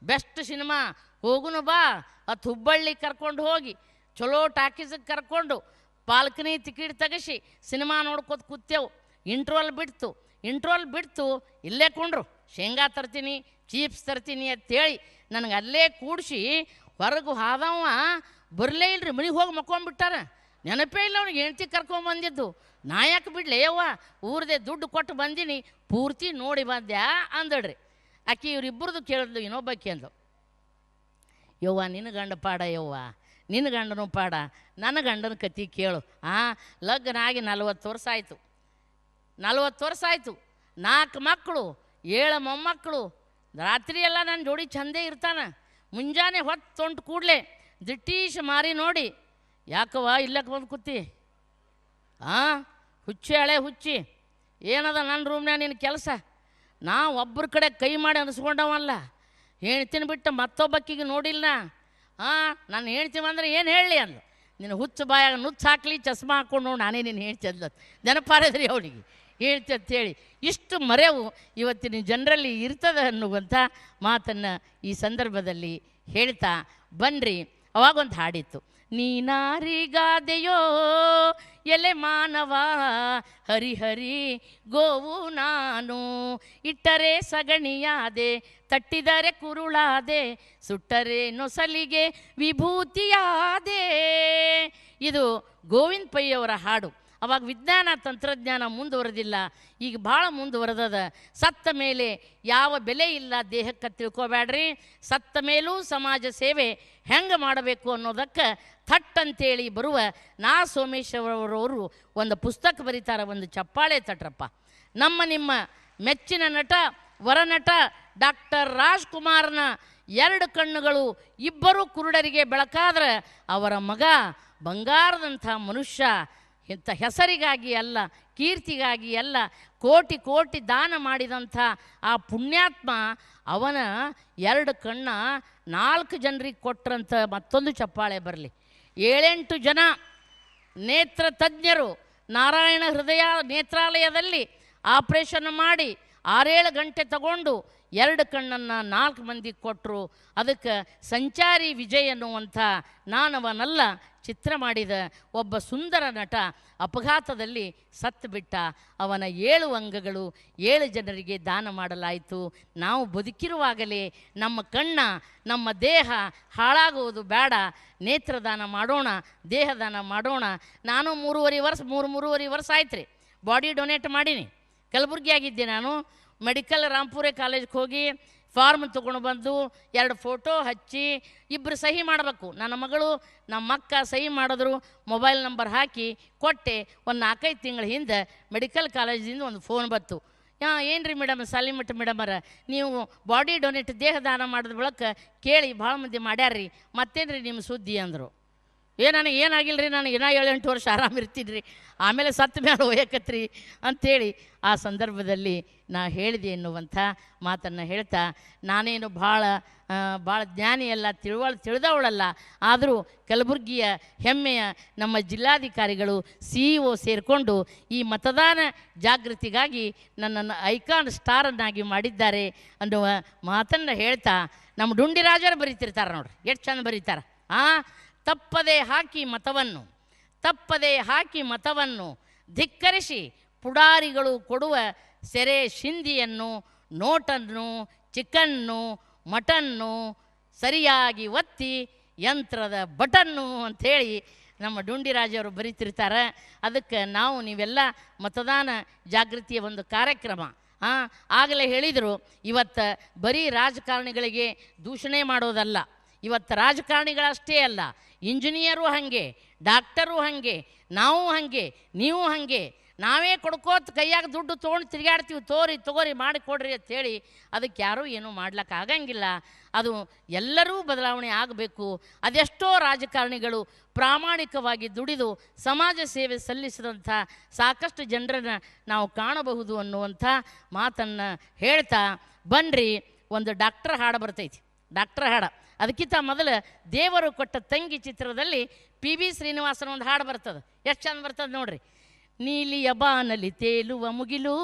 ಬೆಸ್ಟ್ ಸಿನಿಮಾ, ಹೋಗುನು ಬಾ ಅತ್ ಹುಬ್ಬಳ್ಳಿ ಕರ್ಕೊಂಡು ಹೋಗಿ ಚಲೋ ಟಾಕೀಸಿಗೆ ಕರ್ಕೊಂಡು ಬಾಲ್ಕನಿ ಟಿಕೆಟ್ ತೆಗಿಸಿ ಸಿನಿಮಾ ನೋಡ್ಕೋತ ಕೂತೇವು. ಇಂಟ್ರೋಲ್ ಬಿಡ್ತು ಇಲ್ಲೇ ಕೊಂಡ್ರು, ಶೇಂಗಾ ತರ್ತೀನಿ, ಚೀಪ್ಸ್ ತರ್ತೀನಿ ಅಂತೇಳಿ ನನಗೆ ಅಲ್ಲೇ ಕೂಡಿಸಿ ಹೊರಗೆ ಹಾದವ ಬರಲೇ ಇಲ್ರಿ, ಮನೆಗೆ ಹೋಗಿ ಮಕ್ಕೊಂಡ್ಬಿಟ್ಟಾರ. ನೆನಪೇ ಇಲ್ಲ ಅವ್ನಿಗೆ, ಹೆಂಡ್ತಿ ಕರ್ಕೊಂಬಂದಿದ್ದು. ನಾ ಯಾಕೆ ಬಿಡ್ಲಿ ಯವ್ವ, ಊರದೇ ದುಡ್ಡು ಕೊಟ್ಟು ಬಂದೀನಿ, ಪೂರ್ತಿ ನೋಡಿ ಬಂದ್ಯಾ ಅಂದಳ್ರಿ. ಆಕೆ ಇವರಿಬ್ಬರದು ಕೇಳಿದ್ಲು. ಇನ್ನೊಬ್ಬಾಕಿ ಅಂದ್ಲು, ಯವ್ವ ನಿನ್ನ ಗಂಡ ಪಾಡ ಯವ್ವ, ನಿನ್ನ ಗಂಡನೂ ಪಾಡ, ನನ್ನ ಗಂಡನ ಕತಿ ಕೇಳು. ಲಗ್ನ ಆಗಿ 40 ವರ್ಷ ಆಯಿತು. 40 ವರ್ಷ ಆಯಿತು, 4 ಮಕ್ಕಳು, 7 ಮೊಮ್ಮಕ್ಕಳು. ರಾತ್ರಿ ಎಲ್ಲ ನನ್ನ ಜೋಡಿ ಚಂದೇ ಇರ್ತಾನೆ. ಮುಂಜಾನೆ ಹೊತ್ತು ಕೂಡಲೇ ದಿಟ್ಟೀಶ್ ಮಾರಿ ನೋಡಿ, ಯಾಕವ್ವ ಇಲ್ಲಕ್ಕೆ ಬಂದು ಕೂತಿ? ಹುಚ್ಚಿ ಹಳೆ ಹುಚ್ಚಿ, ಏನದ ನನ್ನ ರೂಮ್ನಾಗ ನಿನ್ನ ಕೆಲಸ? ನಾ ಒಬ್ಬರ ಕಡೆ ಕೈ ಮಾಡಿ ಅನಿಸ್ಕೊಂಡವಲ್ಲ, ಹೇಳ್ತೀನಿ ಬಿಟ್ಟು ಮತ್ತೊಬ್ಬಕ್ಕಿಗೆ ನೋಡಿಲ್ಲ. ನಾನು ಹೇಳ್ತೀವಿ ಅಂದ್ರೆ ಏನು ಹೇಳಲಿ ಅಂದ್ಲು. ನಿನ್ನ ಹುಚ್ಚು ಬಾಯಾಗ ನುಚ್ಚು ಹಾಕ್ಲಿ, ಚಸ್ಮಾ ಹಾಕ್ಕೊಂಡು ನೋಡಿ ನಾನೇ ನೀನು ಹೇಳ್ತಿದ್ಲ, ನೆನಪಾರದ್ರಿ ಅವಳಿಗೆ ಹೇಳ್ತಿ ಅಂತೇಳಿ. ಇಷ್ಟು ಮರೆವು ಇವತ್ತಿನ ಜನರಲ್ಲಿ ಇರ್ತದೆ ಅನ್ನುವಂಥ ಮಾತನ್ನು ಈ ಸಂದರ್ಭದಲ್ಲಿ ಹೇಳ್ತಾ ಬನ್ರಿ. ಅವಾಗೊಂದು ಹಾಡಿತ್ತು, ನೀನಾರಿಗಾದೆಯೋ ಎಲೆ ಮಾನವ, ಹರಿಹರಿ ಗೋವು ನಾನು, ಇಟ್ಟರೆ ಸಗಣಿಯಾದೆ, ತಟ್ಟಿದರೆ ಕುರುಳಾದೆ, ಸುಟ್ಟರೆ ನೊಸಲಿಗೆ ವಿಭೂತಿಯಾದೆ. ಇದು ಗೋವಿಂದ ಪೈ ಅವರ ಹಾಡು. ಅವಾಗ ವಿಜ್ಞಾನ ತಂತ್ರಜ್ಞಾನ ಮುಂದುವರೆದಿಲ್ಲ, ಈಗ ಭಾಳ ಮುಂದುವರೆದದ. ಸತ್ತ ಮೇಲೆ ಯಾವ ಬೆಲೆ ಇಲ್ಲ ದೇಹಕ್ಕೆ ತಿಳ್ಕೊಬೇಡ್ರಿ, ಸತ್ತ ಮೇಲೂ ಸಮಾಜ ಸೇವೆ ಹೆಂಗೆ ಮಾಡಬೇಕು ಅನ್ನೋದಕ್ಕೆ ಥಟ್ ಅಂತೇಳಿ ಬರುವ ನಾ ಸೋಮೇಶ್ವರವರು ಒಂದು ಪುಸ್ತಕ ಬರೀತಾರೆ, ಒಂದು ಚಪ್ಪಾಳೆ ತಟ್ರಪ್ಪ. ನಿಮ್ಮ ಮೆಚ್ಚಿನ ನಟ ವರನಟ ಡಾಕ್ಟರ್ ರಾಜ್ಕುಮಾರ್ನ 2 ಕಣ್ಣುಗಳು ಇಬ್ಬರು ಕುರುಡರಿಗೆ ಬೆಳಕಾದ್ರೆ ಅವರ ಮಗ ಬಂಗಾರದಂಥ ಮನುಷ್ಯ ಇಂಥ ಹೆಸರಿಗಾಗಿ ಅಲ್ಲ, ಕೀರ್ತಿಗಾಗಿ ಅಲ್ಲ, ಕೋಟಿ ಕೋಟಿ ದಾನ ಮಾಡಿದಂಥ ಆ ಪುಣ್ಯಾತ್ಮ ಅವನ 2 ಕಣ್ಣ 4 ಜನರಿಗೆ ಕೊಟ್ರಂಥ ಮತ್ತೊಂದು ಚಪ್ಪಾಳೆ ಬರಲಿ. 7-8 ಜನ ನೇತ್ರ ತಜ್ಞರು ನಾರಾಯಣ ಹೃದಯ ನೇತ್ರಾಲಯದಲ್ಲಿ ಆಪ್ರೇಷನ್ ಮಾಡಿ 6-7 ಗಂಟೆ ತಗೊಂಡು 2 ಕಣ್ಣನ್ನು 4 ಮಂದಿಗೆ ಕೊಟ್ಟರು. ಅದಕ್ಕೆ ಸಂಚಾರಿ ವಿಜಯ್ ಅನ್ನುವಂಥ ನಾನವನಲ್ಲ ಚಿತ್ರ ಮಾಡಿದ ಒಬ್ಬ ಸುಂದರ ನಟ ಅಪಘಾತದಲ್ಲಿ ಸತ್ತು ಬಿಟ್ಟ. ಅವನ 7 ಅಂಗಗಳು 7 ಜನರಿಗೆ ದಾನ ಮಾಡಲಾಯಿತು. ನಾವು ಬದುಕಿರುವಾಗಲೇ ನಮ್ಮ ಕಣ್ಣ, ನಮ್ಮ ದೇಹ ಹಾಳಾಗುವುದು ಬೇಡ, ನೇತ್ರದಾನ ಮಾಡೋಣ, ದೇಹದಾನ ಮಾಡೋಣ. ನಾನು 3.5 ವರ್ಷ ಆಯ್ತು ರೀ ಬಾಡಿ ಡೊನೇಟ್ ಮಾಡೀನಿ. ಕಲಬುರ್ಗಿ ಆಗಿದ್ದೆ ನಾನು. ಮೆಡಿಕಲ್ ರಾಂಪುರೆ ಕಾಲೇಜ್ಗೆ ಹೋಗಿ ಫಾರ್ಮ್ ತೊಗೊಂಡು ಬಂದು 2 ಫೋಟೋ ಹಚ್ಚಿ 2 ಸಹಿ ಮಾಡಬೇಕು. ನನ್ನ ಮಗಳು ನಮ್ಮ ಅಕ್ಕ ಸಹಿ ಮಾಡಿದ್ರು, ಮೊಬೈಲ್ ನಂಬರ್ ಹಾಕಿ ಕೊಟ್ಟೆ. ಒಂದು 4-5 ತಿಂಗಳ ಹಿಂದೆ ಮೆಡಿಕಲ್ ಕಾಲೇಜಿಂದ ಒಂದು ಫೋನ್ ಬಂತು. ಏನು ರೀ ಮೇಡಮ್, ಸಾಲಿಮಠ ಮೇಡಮರ, ನೀವು ಬಾಡಿ ಡೊನೇಟ್ ದೇಹದಾನ ಮಾಡಿದ ಬಳಕ ಕೇಳಿ ಭಾಳ ಮಂದಿ ಮಾಡ್ಯಾರ್ರಿ, ಮತ್ತೇನು ರೀ ನಿಮ್ಮ ಸುದ್ದಿ ಅಂದರು. ನನಗೆ ಏನಾಗಿಲ್ಲ ರೀ, ನಾನು ಏನೋ 7-8 ವರ್ಷ ಆರಾಮಿರ್ತೀನಿ ರೀ, ಆಮೇಲೆ ಸತ್ತ ಮೇಲೆ ಹೋಯಕತ್ರಿ ಅಂಥೇಳಿ ಆ ಸಂದರ್ಭದಲ್ಲಿ ನಾ ಹೇಳಿದೆ ಎನ್ನುವಂಥ ಮಾತನ್ನು ಹೇಳ್ತಾ, ನಾನೇನು ಭಾಳ ಜ್ಞಾನಿಯಲ್ಲ, ತಿಳಿದವಳಲ್ಲ, ಆದರೂ ಕಲಬುರಗಿಯ ಹೆಮ್ಮೆಯ ನಮ್ಮ ಜಿಲ್ಲಾಧಿಕಾರಿಗಳು CEO ಸೇರಿಕೊಂಡು ಈ ಮತದಾನ ಜಾಗೃತಿಗಾಗಿ ನನ್ನನ್ನು ಐಕಾನ್ ಸ್ಟಾರನ್ನಾಗಿ ಮಾಡಿದ್ದಾರೆ ಅನ್ನುವ ಮಾತನ್ನು ಹೇಳ್ತಾ, ನಮ್ಮ ಡುಂಡಿರಾಜರು ಬರೀತಿರ್ತಾರೆ ನೋಡ್ರಿ, ಎಷ್ಟು ಚಂದ ಬರೀತಾರೆ. ತಪ್ಪದೇ ಹಾಕಿ ಮತವನ್ನು ಧಿಕ್ಕರಿಸಿ ಪುಡಾರಿಗಳು ಕೊಡುವ ಸೆರೆ ಶಿಂದಿಯನ್ನು, ನೋಟನ್ನು, ಚಿಕನ್ನು, ಮಟನ್ನು ಸರಿಯಾಗಿ ಒತ್ತಿ ಯಂತ್ರದ ಬಟನ್ನು ಅಂಥೇಳಿ ನಮ್ಮ ಡುಂಡಿರಾಜವರು ಬರೀತಿರ್ತಾರೆ. ಅದಕ್ಕೆ ನೀವೆಲ್ಲ ಮತದಾನ ಜಾಗೃತಿಯ ಒಂದು ಕಾರ್ಯಕ್ರಮ ಆಗಲೇ ಹೇಳಿದರು. ಇವತ್ತು ಬರೀ ರಾಜಕಾರಣಿಗಳಿಗೆ ದೂಷಣೆ ಮಾಡೋದಲ್ಲ, ಇವತ್ತು ರಾಜಕಾರಣಿಗಳಷ್ಟೇ ಅಲ್ಲ, ಇಂಜಿನಿಯರು ಹಾಗೆ, ಡಾಕ್ಟರು ಹಾಗೆ, ನಾವು ಹಾಗೆ, ನೀವು ಹಾಗೆ, ನಾವೇ ಕೊಡ್ಕೋತ ಕೈಯಾಗ ದುಡ್ಡು ತೊಗೊಂಡು ತಿರುಗಾಡ್ತೀವಿ, ತಗೋರಿ ಮಾಡಿ ಕೊಡ್ರಿ ಅಂಥೇಳಿ ಅದಕ್ಕೆ ಯಾರೂ ಏನೂ ಮಾಡ್ಲಿಕ್ಕೆ ಆಗಂಗಿಲ್ಲ. ಅದು ಎಲ್ಲರೂ ಬದಲಾವಣೆ ಆಗಬೇಕು. ಅದೆಷ್ಟೋ ರಾಜಕಾರಣಿಗಳು ಪ್ರಾಮಾಣಿಕವಾಗಿ ದುಡಿದು ಸಮಾಜ ಸೇವೆ ಸಲ್ಲಿಸಿದಂಥ ಸಾಕಷ್ಟು ಜನರನ್ನು ನಾವು ಕಾಣಬಹುದು ಅನ್ನುವಂಥ ಮಾತನ್ನು ಹೇಳ್ತಾ ಬನ್ರಿ, ಒಂದು ಡಾಕ್ಟರ್ ಹಾಡು ಬರ್ತೈತಿ. ಡಾಕ್ಟರ್ ಹಾಡು ಅದಕ್ಕಿಂತ ಮೊದಲು ದೇವರು ಕೊಟ್ಟ ತಂಗಿ ಚಿತ್ರದಲ್ಲಿ PB ಶ್ರೀನಿವಾಸನ ಒಂದು ಹಾಡು ಬರ್ತದೆ. ಎಷ್ಟು ಚಂದ ಬರ್ತದೆ ನೋಡ್ರಿ. ನೀಲಿಯ ಬಾನಲಿ ತೇಲುವ ಮುಗಿಲು,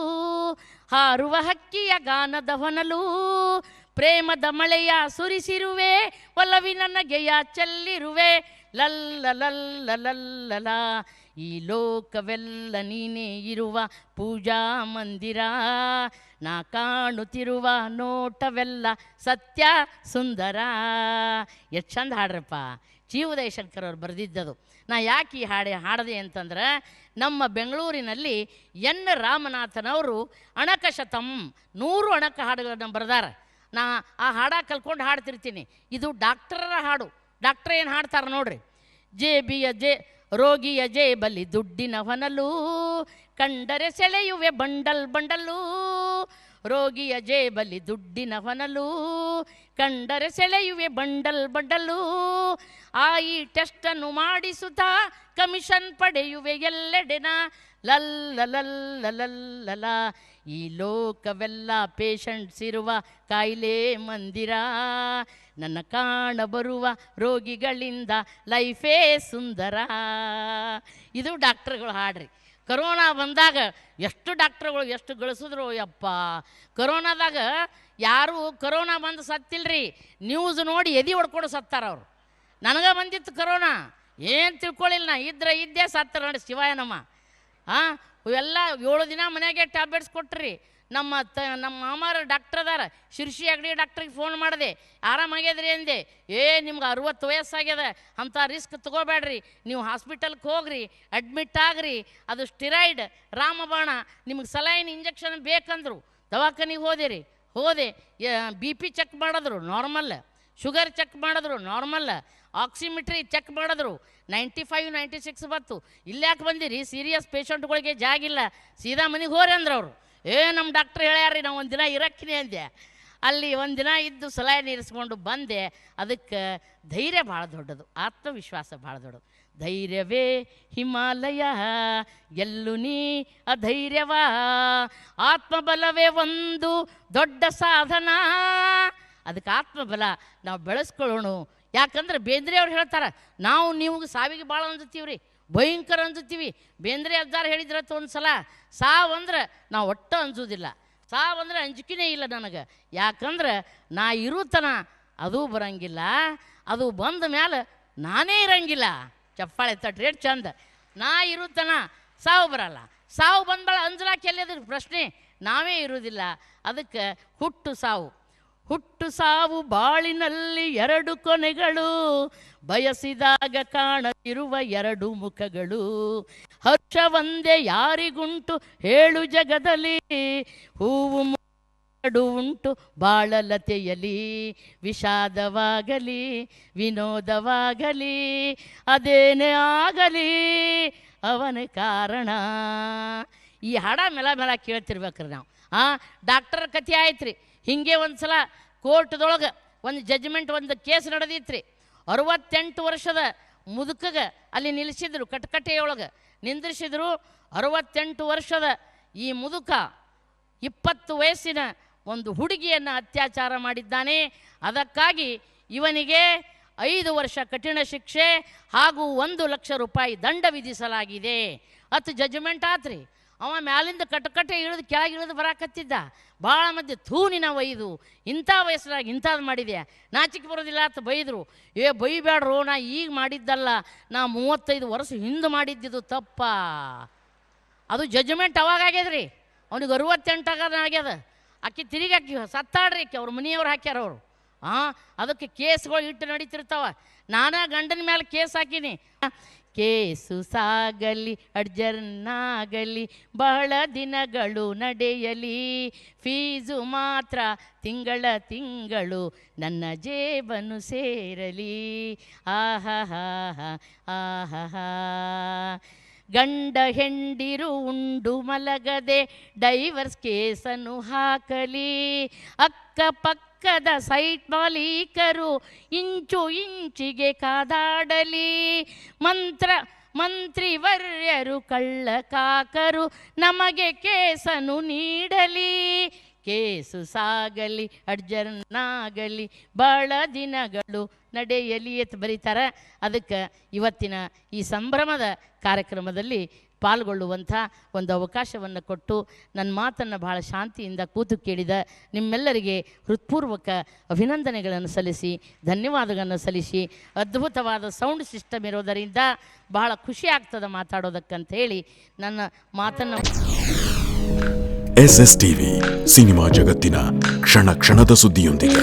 ಹಾರುವ ಹಕ್ಕಿಯ ಗಾನದ ಹೊನಲು, ಪ್ರೇಮದ ಮಳೆಯ ಸುರಿಸಿರುವೆ, ಒಲವಿನ ನಗೆಯ ಚೆಲ್ಲಿರುವೆ, ಲಲ್ಲ ಲಲ್ಲ ಲಲ್ಲಲ. ಈ ಲೋಕವೆಲ್ಲ ನೀನೇ ಇರುವ ಪೂಜಾ ಮಂದಿರ, ನಾ ಕಾಣುತ್ತಿರುವ ನೋಟವೆಲ್ಲ ಸತ್ಯ ಸುಂದರ. ಎಷ್ಟು ಚಂದ ಹಾಡ್ರಪ್ಪ. ಜಿ ಉದಯಶಂಕರ್ ಅವ್ರು ಬರೆದಿದ್ದದು. ನಾ ಯಾಕೆ ಈ ಹಾಡದೆ ಅಂತಂದ್ರೆ, ನಮ್ಮ ಬೆಂಗಳೂರಿನಲ್ಲಿ ಎನ್ ರಾಮನಾಥನವರು ಅಣಕಶತಂ 100 ಅಣಕ ಹಾಡುಗಳನ್ನು ಬರೆದಾರ. ನಾ ಆ ಹಾಡ ಕಲ್ಕೊಂಡು ಹಾಡ್ತಿರ್ತೀನಿ. ಇದು ಡಾಕ್ಟರರ ಹಾಡು. ಡಾಕ್ಟ್ರ್ ಏನು ಹಾಡ್ತಾರೆ ನೋಡ್ರಿ. ರೋಗಿಯ ಜೇಬಲ್ಲಿ ದುಡ್ಡಿನ ಹೊನಲು, ಕಂಡರೆ ಸೆಳೆಯುವೆ ಬಂಡಲ್ ಬಂಡಲು. ರೋಗಿಯ ಜೇಬಲ್ಲಿ ದುಡ್ಡಿನ ಹೊನಲು, ಕಂಡರೆ ಸೆಳೆಯುವೆ ಬಂಡಲ್ ಬಂಡಲು. ಈ ಟೆಸ್ಟನ್ನು ಮಾಡಿಸುತ್ತಾ ಕಮಿಷನ್ ಪಡೆಯುವೆ ಎಲ್ಲೆಡೆನ, ಲಲ್ಲ ಲಲ್ಲ ಲಲ್ಲಲ. ಈ ಲೋಕವೆಲ್ಲ ಪೇಷಂಟ್ಸ್ ಇರುವ ಕಾಯಿಲೆ ಮಂದಿರ, ನನ್ನ ಕಾಣಬರುವ ರೋಗಿಗಳಿಂದ ಲೈಫೇ ಸುಂದರ. ಇದು ಡಾಕ್ಟ್ರುಗಳು ಹಾಡ್ರಿ. ಕರೋನಾ ಬಂದಾಗ ಎಷ್ಟು ಡಾಕ್ಟ್ರುಗಳು ಎಷ್ಟು ಗಳಿಸಿದ್ರು ಯಪ್ಪ. ಕರೋನಾದಾಗ ಯಾರು ಕರೋನಾ ಬಂದು ಸತ್ತಿಲ್ರಿ, ನ್ಯೂಸ್ ನೋಡಿ ಎದೆ ಹೊಡ್ಕೊಂಡು ಸತ್ತಾರ ಅವರು. ನನಗೆ ಬಂದಿತ್ತು ಕರೋನಾ, ಏನು ತಿಳ್ಕೊಳ್ಳಿಲ್ಲ. ಇದ್ದೇ ಸತ್ತಾರ ನೋಡಿ. ಶಿವಾಯ ನಮ್ಮ ಇವೆಲ್ಲ 7 ದಿನ ಮನೆಗೆ ಟ್ಯಾಬ್ಲೆಟ್ಸ್ ಕೊಟ್ರಿ. ನಮ್ಮ ಮಾಮಾರ ಡಾಕ್ಟರ್ ಅದಾರ, ಶಿರ್ಷಿ ಅಗಡಿ ಡಾಕ್ಟ್ರಿಗೆ ಫೋನ್ ಮಾಡಿದೆ, ಆರಾಮಾಗ್ಯದ್ರಿ ಅಂದೆ. ನಿಮ್ಗೆ 60 ವಯಸ್ಸಾಗ್ಯದ, ಅಂಥ ರಿಸ್ಕ್ ತೊಗೋಬೇಡ್ರಿ, ನೀವು ಹಾಸ್ಪಿಟಲ್ಗೆ ಹೋಗ್ರಿ, ಅಡ್ಮಿಟ್ ಆಗ್ರಿ, ಅದು ಸ್ಟಿರಾಯ್ಡ್ ರಾಮಬಾಣ, ನಿಮ್ಗೆ ಸಲೈನ್ ಇಂಜೆಕ್ಷನ್ ಬೇಕಂದ್ರು. ದವಾಖಾನಿಗೆ ಹೋದೆ. BP ಚೆಕ್ ಮಾಡಿದ್ರು ನಾರ್ಮಲ್, ಶುಗರ್ ಚೆಕ್ ಮಾಡಿದ್ರು ನಾರ್ಮಲ್, ಆಕ್ಸಿಮಿಟ್ರಿ ಚೆಕ್ ಮಾಡಿದ್ರು 95 96 ಬಂತು. ಇಲ್ಲ್ಯಾಕೆ ಬಂದಿರಿ, ಸೀರಿಯಸ್ ಪೇಷಂಟ್ಗಳಿಗೆ ಜಾಗಿಲ್ಲ, ಸೀದಾ ಮನೆಗೆ ಹೋರಿ ಅಂದ್ರೆ ಅವರು. ನಮ್ಮ ಡಾಕ್ಟ್ರ್ ಹೇಳ್ಯಾರ್ರಿ, ನಾವು ಒಂದು ದಿನ ಇರಕ್ಕಿನಿ ಅಂದೆ. ಅಲ್ಲಿ ಒಂದು ದಿನ ಇದ್ದು ಸಲಹೆ ಇರಿಸ್ಕೊಂಡು ಬಂದೆ. ಅದಕ್ಕೆ ಧೈರ್ಯ ಭಾಳ ದೊಡ್ಡದು, ಆತ್ಮವಿಶ್ವಾಸ ಭಾಳ ದೊಡ್ಡದು. ಧೈರ್ಯವೇ ಹಿಮಾಲಯ, ಎಲ್ಲೂ ನೀ ಅಧೈರ್ಯವ, ಆತ್ಮಬಲವೇ ಒಂದು ದೊಡ್ಡ ಸಾಧನ. ಅದಕ್ಕೆ ಆತ್ಮಬಲ ನಾವು ಬೆಳೆಸ್ಕೊಳ್ಳೋಣ. ಯಾಕಂದ್ರೆ ಬೇಂದ್ರೆ ಅವ್ರು ಹೇಳ್ತಾರೆ, ನಾವು ನೀವು ಸಾವಿಗೆ ಭಾಳ ಅಂಜುತ್ತೀವಿ ರೀ, ಭಯಂಕರ ಅಂಜುತ್ತೀವಿ. ಬೇಂದ್ರೆ ಅಜ್ಜಾರು ಹೇಳಿದ್ರತ್ತು ಒಂದು ಸಲ, ಸಾವಂದ್ರೆ ನಾವು ಒಟ್ಟು ಅಂಜುವುದಿಲ್ಲ, ಸಾವಂದ್ರೆ ಅಂಜಿಕೆನೇ ಇಲ್ಲ ನನಗೆ. ಯಾಕಂದ್ರೆ ನಾ ಇರುತನ ಅದು ಬರಂಗಿಲ್ಲ, ಅದು ಬಂದ ಮೇಲೆ ನಾನೇ ಇರಂಗಿಲ್ಲ. ಚಪ್ಪಾಳೆ ತಟ್ರಿ ಎಷ್ಟು ಚಂದ. ನಾ ಇರುತನ ಸಾವು ಬರಲ್ಲ, ಸಾವು ಬಂದ್ಬಾಳ ಅಂಜಲಾಕೆ ಎಲ್ಲದ್ರ ಪ್ರಶ್ನೆ, ನಾವೇ ಇರುವುದಿಲ್ಲ. ಅದಕ್ಕೆ ಹುಟ್ಟು ಸಾವು ಬಾಳಿನಲ್ಲಿ 2 ಕೊನೆಗಳು, ಬಯಸಿದಾಗ ಕಾಣದಿರುವ 2 ಮುಖಗಳು. ಹರ್ಷ ಒಂದೇ ಯಾರಿಗುಂಟು ಹೇಳು ಜಗದಲ್ಲಿ, ಹೂವು ಉಂಟು ಬಾಳಲತೆಯಲಿ. ವಿಷಾದವಾಗಲಿ ವಿನೋದವಾಗಲಿ ಅದೇನೇ ಆಗಲಿ ಅವನ ಕಾರಣ. ಈ ಹಾಡ ಮೆಲ ಕೇಳ್ತಿರ್ಬೇಕ್ರಿ ನಾವು. ಡಾಕ್ಟರ್ ಕಥೆ ಆಯ್ತು ರೀ. ಹಿಂಗೆ ಒಂದು ಸಲ ಕೋರ್ಟ್ದೊಳಗೆ ಒಂದು ಜಡ್ಜ್ಮೆಂಟ್, ಒಂದು ಕೇಸ್ ನಡೆದಿತ್ತು ರೀ. 68 ವರ್ಷದ ಮುದುಕಗೆ ಅಲ್ಲಿ ನಿಲ್ಲಿಸಿದ್ರು, ಕಟಕಟೆಯೊಳಗೆ ನಿಂದ್ರಿಸಿದ್ರು. 68 ವರ್ಷದ ಈ ಮುದುಕ 20 ವಯಸ್ಸಿನ ಒಂದು ಹುಡುಗಿಯನ್ನು ಅತ್ಯಾಚಾರ ಮಾಡಿದ್ದಾನೆ. ಅದಕ್ಕಾಗಿ ಇವನಿಗೆ 5 ವರ್ಷ ಕಠಿಣ ಶಿಕ್ಷೆ ಹಾಗೂ 1 ಲಕ್ಷ ರೂಪಾಯಿ ದಂಡ ವಿಧಿಸಲಾಗಿದೆ. ಅತ್ತು ಜಡ್ಜ್ಮೆಂಟ್ ಆತ್ರಿ. ಅವ ಮ್ಯಾಲಿಂದ ಕಟಕಟೆ ಇಳಿದು ಕೆಳಗೆ ಇಳಿದು ಬರಾಕತ್ತಿದ್ದ. ಭಾಳ ಮಧ್ಯೆ ಥೂನಿನ ಒಯ್ದು, ಇಂಥ ವಯಸ್ಸಿನಾಗ ಇಂಥದ್ದು ಮಾಡಿದೆ, ನಾಚಿಕೆ ಬರೋದಿಲ್ಲ ಅಂತ ಬೈದರು. ಬೈಬೇಡ್ರು, ನಾ ಈಗ ಮಾಡಿದ್ದಲ್ಲ, ನಾ 35 ವರ್ಷ ಹಿಂದೆ ಮಾಡಿದ್ದಿದ್ದು ತಪ್ಪ. ಅದು ಜಡ್ಜ್ಮೆಂಟ್ ಅವಾಗ ಆಗ್ಯದ್ರಿ. ಅವ್ನಿಗೆ 68 ಆಗ್ಯದ. ಆಕಿ ತಿರುಗಿ ಸತ್ತಾಡ್ರಿ, ಅವ್ರ ಮನೆಯವ್ರು ಹಾಕ್ಯಾರ ಅವರು. ಅದಕ್ಕೆ ಕೇಸ್ಗಳು ಇಟ್ಟು ನಡೀತಿರ್ತಾವ. ನಾನಾ ಗಂಡನ ಮೇಲೆ ಕೇಸ್ ಹಾಕೀನಿ. ಕೇಸು ಸಾಗಲಿ ಅಡ್ಜರ್ನಾಗಲಿ ಬಹಳ ದಿನಗಳು ನಡೆಯಲಿ, ಫೀಸು ಮಾತ್ರ ತಿಂಗಳು ನನ್ನ ಜೇಬನು ಸೇರಲಿ. ಆಹಾ ಆಹಾ ಗಂಡ ಹೆಂಡಿರು ಉಂಡು ಮಲಗದೆ ಡೈವರ್ಸ್ ಕೇಸನ್ನು ಹಾಕಲಿ. ಅಕ್ಕಪಕ್ಕದ ಸೈಟ್ ಮಾಲೀಕರು ಇಂಚು ಇಂಚಿಗೆ ಕಾದಾಡಲಿ. ಮಂತ್ರಿವರ್ಯರು ಕಳ್ಳ ಕಾಕರು ನಮಗೆ ಕೇಸನ್ನು ನೀಡಲಿ. ಕೇಸು ಸಾಗಲಿ ಅಡ್ಜರ್ನಾಗಲಿ ಬಹಳ ದಿನಗಳು ನಡೆಯಲಿ ಅಂತ ಬರೀತಾರೆ. ಅದಕ್ಕೆ ಇವತ್ತಿನ ಈ ಸಂಭ್ರಮದ ಕಾರ್ಯಕ್ರಮದಲ್ಲಿ ಪಾಲ್ಗೊಳ್ಳುವಂಥ ಒಂದು ಅವಕಾಶವನ್ನು ಕೊಟ್ಟು ನನ್ನ ಮಾತನ್ನು ಭಾಳ ಶಾಂತಿಯಿಂದ ಕೂತು ಕೇಳಿದ ನಿಮ್ಮೆಲ್ಲರಿಗೆ ಹೃತ್ಪೂರ್ವಕ ಅಭಿನಂದನೆಗಳನ್ನು ಸಲ್ಲಿಸಿ ಧನ್ಯವಾದಗಳನ್ನು ಸಲ್ಲಿಸಿ, ಅದ್ಭುತವಾದ ಸೌಂಡ್ ಸಿಸ್ಟಮ್ ಇರೋದರಿಂದ ಬಹಳ ಖುಷಿ ಆಗ್ತದೆ ಮಾತಾಡೋದಕ್ಕಂತ ಹೇಳಿ ನನ್ನ ಮಾತನ್ನು SS ಟಿವಿ ಸಿನಿಮಾ ಜಗತ್ತಿನ ಕ್ಷಣ ಕ್ಷಣದ ಸುದ್ದಿಯೊಂದಿಗೆ.